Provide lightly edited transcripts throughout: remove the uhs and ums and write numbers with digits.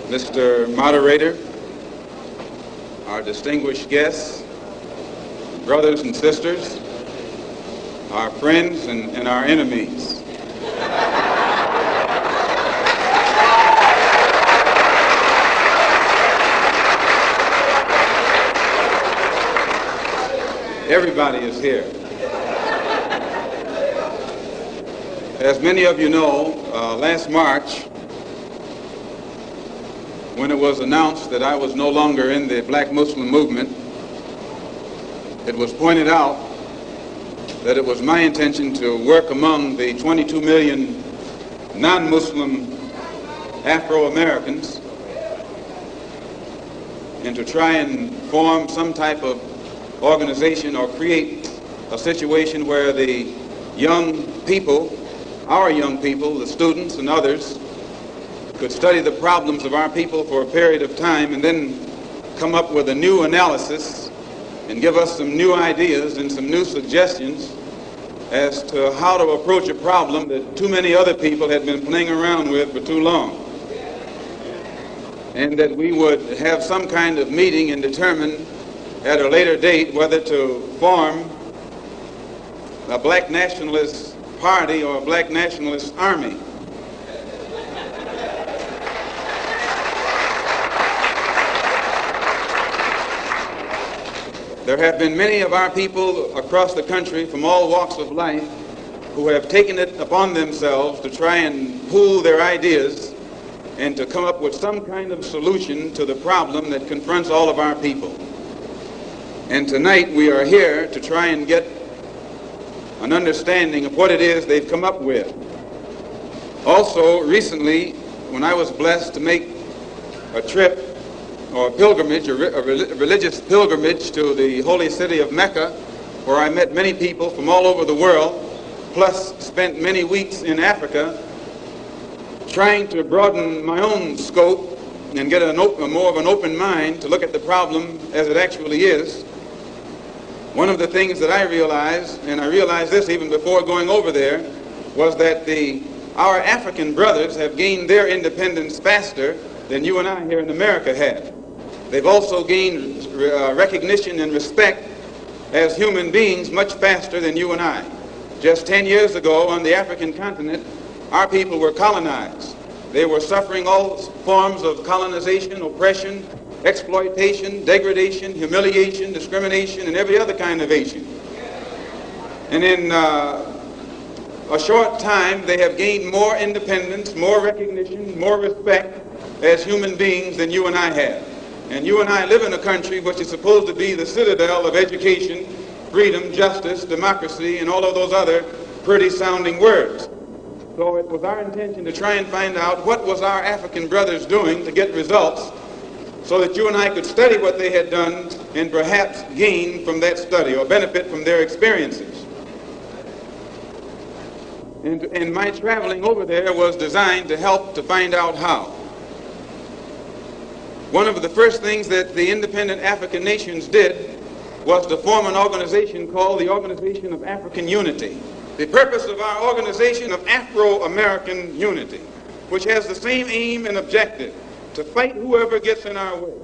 Mr. Moderator, our distinguished guests, brothers and sisters, our friends and our enemies. Everybody is here. As many of you know, last March, when it was announced that I was no longer in the Black Muslim movement, it was pointed out that it was my intention to work among the 22 million non-Muslim Afro-Americans and to try and form some type of organization or create a situation where the young people, our young people, the students and others, could study the problems of our people for a period of time and then come up with a new analysis and give us some new ideas and some new suggestions as to how to approach a problem that too many other people had been playing around with for too long. And that we would have some kind of meeting and determine at a later date whether to form a black nationalist party or a black nationalist army. There have been many of our people across the country from all walks of life who have taken it upon themselves to try and pool their ideas and to come up with some kind of solution to the problem that confronts all of our people. And tonight we are here to try and get an understanding of what it is they've come up with. Also, recently, when I was blessed to make a trip or a pilgrimage, a religious pilgrimage to the holy city of Mecca, where I met many people from all over the world, plus spent many weeks in Africa, trying to broaden my own scope and get more of an open mind to look at the problem as it actually is. One of the things that I realized, and I realized this even before going over there, was that our African brothers have gained their independence faster than you and I here in America have. They've also gained recognition and respect as human beings much faster than you and I. Just 10 years ago on the African continent, our people were colonized. They were suffering all forms of colonization, oppression, exploitation, degradation, humiliation, discrimination, and every other kind of Asian. And in a short time, they have gained more independence, more recognition, more respect as human beings than you and I have. And you and I live in a country which is supposed to be the citadel of education, freedom, justice, democracy, and all of those other pretty sounding words. So it was our intention to try and find out what was our African brothers doing to get results so that you and I could study what they had done and perhaps gain from that study or benefit from their experiences. And my traveling over there was designed to help to find out how. One of the first things that the independent African nations did was to form an organization called the Organization of African Unity. The purpose of our Organization of Afro-American Unity, which has the same aim and objective, to fight whoever gets in our way.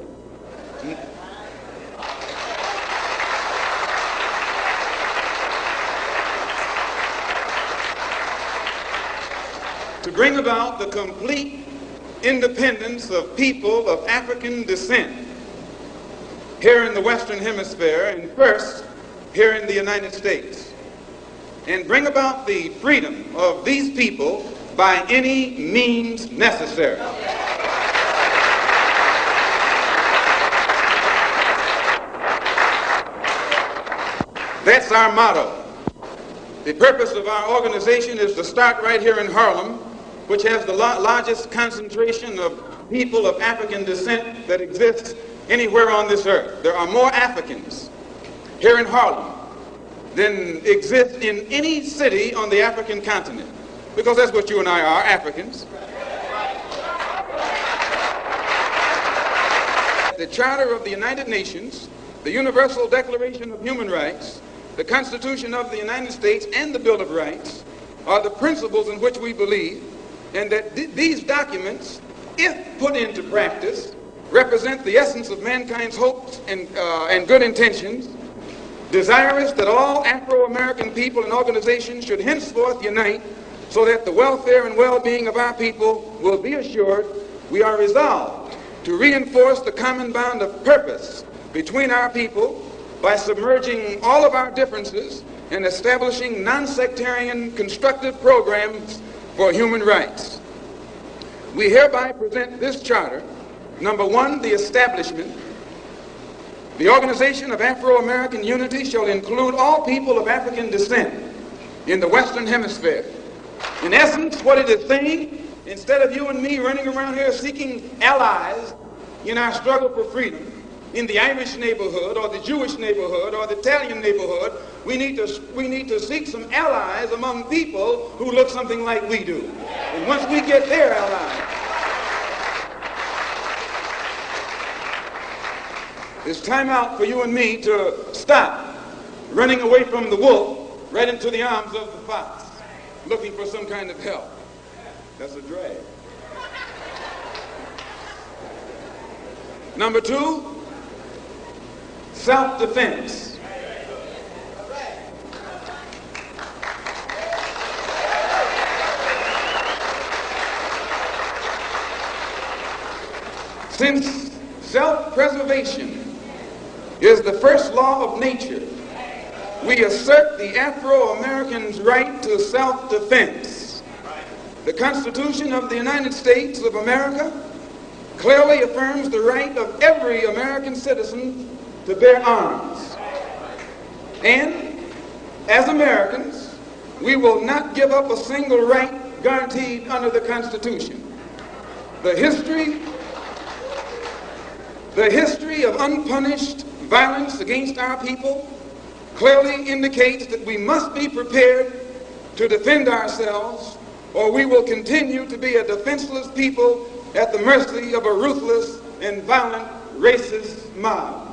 To bring about the complete independence of people of African descent here in the Western Hemisphere, and first here in the United States, and bring about the freedom of these people by any means necessary. That's our motto. The purpose of our organization is to start right here in Harlem, which has the largest concentration of people of African descent that exists anywhere on this earth. There are more Africans here in Harlem than exist in any city on the African continent, because that's what you and I are, Africans. The Charter of the United Nations, the Universal Declaration of Human Rights, the Constitution of the United States, and the Bill of Rights are the principles in which we believe, and that these documents if put into practice, represent the essence of mankind's hopes and good intentions, desirous that all Afro-American people and organizations should henceforth unite so that the welfare and well-being of our people will be assured, we are resolved to reinforce the common bond of purpose between our people by submerging all of our differences and establishing non-sectarian constructive programs for human rights. We hereby present this charter. Number one, the establishment. The Organization of Afro-American Unity shall include all people of African descent in the Western Hemisphere. In essence, what it is saying, instead of you and me running around here seeking allies in our struggle for freedom, in the Irish neighborhood or the Jewish neighborhood or the Italian neighborhood, we need to seek some allies among people who look something like we do. And once we get their allies, it's time out for you and me to stop running away from the wolf right into the arms of the fox, looking for some kind of help. That's a drag. Number two, self-defense. Since self-preservation is the first law of nature, we assert the Afro-Americans' right to self-defense. The Constitution of the United States of America clearly affirms the right of every American citizen to bear arms. And as Americans, we will not give up a single right guaranteed under the Constitution. The history of unpunished violence against our people clearly indicates that we must be prepared to defend ourselves, or we will continue to be a defenseless people at the mercy of a ruthless and violent racist mob.